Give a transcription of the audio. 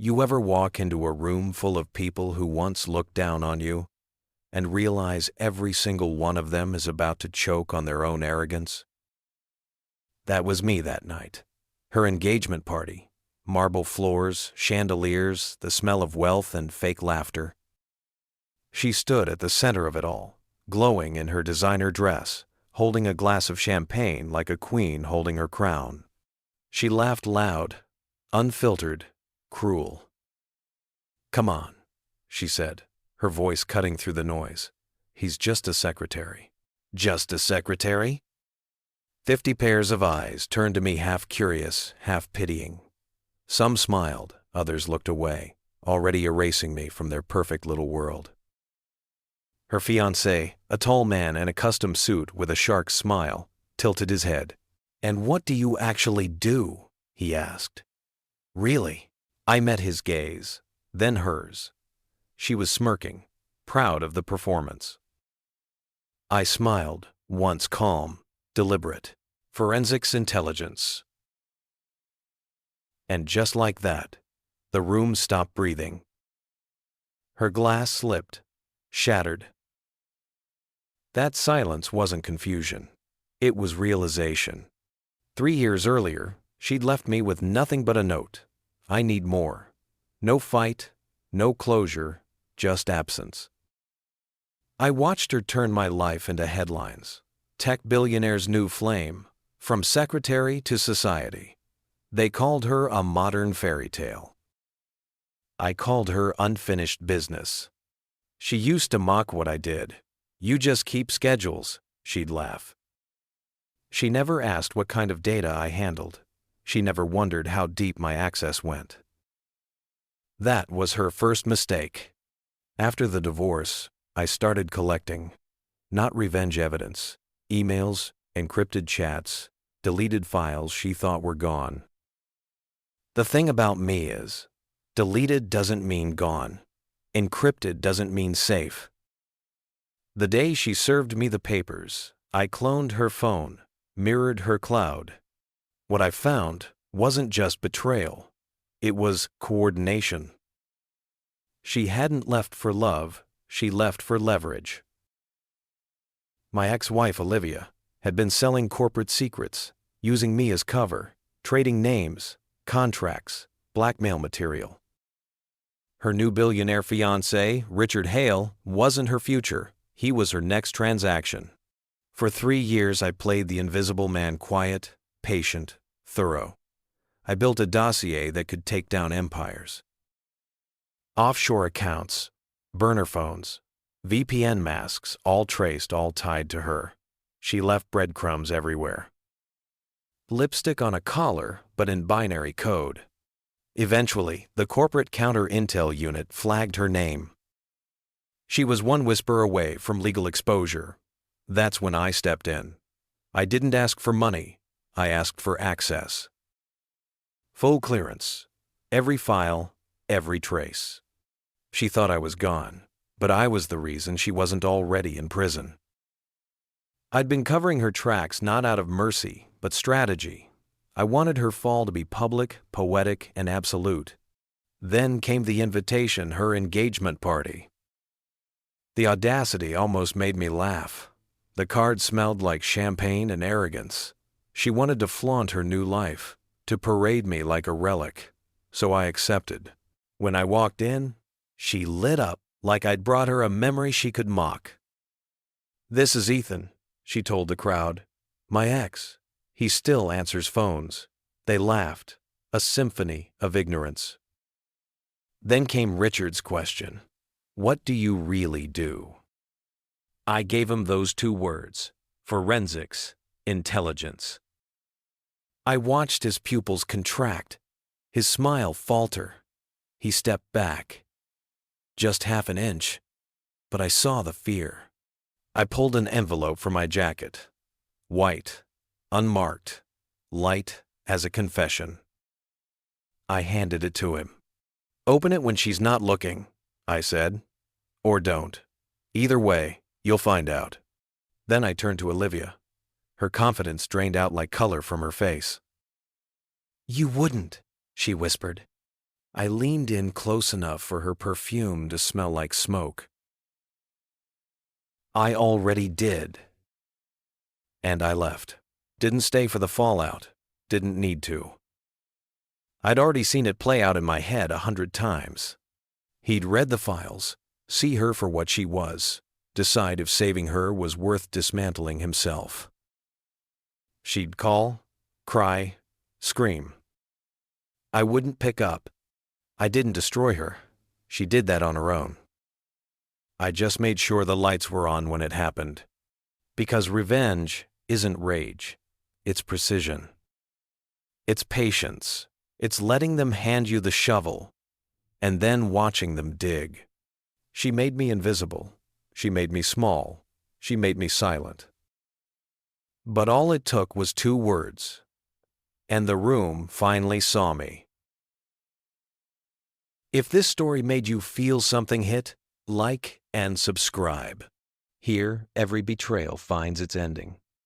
You ever walk into a room full of people who once looked down on you and realize every single one of them is about to choke on their own arrogance? That was me that night. Her engagement party. Marble floors, chandeliers, the smell of wealth and fake laughter. She stood at the center of it all, glowing in her designer dress, holding a glass of champagne like a queen holding her crown. She laughed loud, unfiltered, cruel. "Come on," she said, her voice cutting through the noise. "He's just a secretary." "Just a secretary?" 50 pairs of eyes turned to me, half curious, half pitying. Some smiled, others looked away, already erasing me from their perfect little world. Her fiancé, a tall man in a custom suit with a shark's smile, tilted his head. "And what do you actually do?" he asked. "Really?" I met his gaze, then hers. She was smirking, proud of the performance. I smiled, once calm, deliberate. Forensics intelligence. And just like that, the room stopped breathing. Her glass slipped, shattered. That silence wasn't confusion. It was realization. 3 years earlier, she'd left me with nothing but a note. I need more. No fight, no closure, just absence. I watched her turn my life into headlines. Tech billionaire's new flame, from secretary to society. They called her a modern fairy tale. I called her unfinished business. She used to mock what I did. "You just keep schedules," she'd laugh. She never asked what kind of data I handled. She never wondered how deep my access went. That was her first mistake. After the divorce, I started collecting, not revenge evidence, emails, encrypted chats, deleted files she thought were gone. The thing about me is, deleted doesn't mean gone. Encrypted doesn't mean safe. The day she served me the papers, I cloned her phone, mirrored her cloud. What I found wasn't just betrayal. It was coordination. She hadn't left for love, she left for leverage. My ex-wife, Olivia, had been selling corporate secrets, using me as cover, trading names, contracts, blackmail material. Her new billionaire fiancé, Richard Hale, wasn't her future. He was her next transaction. For 3 years I played the invisible man, quiet, patient, thorough. I built a dossier that could take down empires. Offshore accounts, burner phones, VPN masks, all traced, all tied to her. She left breadcrumbs everywhere. Lipstick on a collar, but in binary code. Eventually, the corporate counter-intel unit flagged her name. She was one whisper away from legal exposure. That's when I stepped in. I didn't ask for money. I asked for access. Full clearance. Every file, every trace. She thought I was gone, but I was the reason she wasn't already in prison. I'd been covering her tracks not out of mercy, but strategy. I wanted her fall to be public, poetic, and absolute. Then came the invitation, her engagement party. The audacity almost made me laugh. The card smelled like champagne and arrogance. She wanted to flaunt her new life, to parade me like a relic. So I accepted. When I walked in, she lit up like I'd brought her a memory she could mock. "This is Ethan," she told the crowd. "My ex. He still answers phones." They laughed, a symphony of ignorance. Then came Richard's question. "What do you really do?" I gave him those 2 words, forensics, intelligence. I watched his pupils contract, his smile falter. He stepped back. Just half an inch, but I saw the fear. I pulled an envelope from my jacket. White, unmarked, light as a confession. I handed it to him. "Open it when she's not looking," I said. "Or don't. Either way, you'll find out." Then I turned to Olivia. Her confidence drained out like color from her face. "You wouldn't," she whispered. I leaned in close enough for her perfume to smell like smoke. I already did. And I left. Didn't stay for the fallout. Didn't need to. I'd already seen it play out in my head 100 times. He'd read the files, see her for what she was, decide if saving her was worth dismantling himself. She'd call, cry, scream. I wouldn't pick up. I didn't destroy her. She did that on her own. I just made sure the lights were on when it happened. Because revenge isn't rage. It's precision. It's patience. It's letting them hand you the shovel and then watching them dig. She made me invisible. She made me small. She made me silent. But all it took was 2 words, and the room finally saw me. If this story made you feel something, hit like and subscribe. Here, every betrayal finds its ending.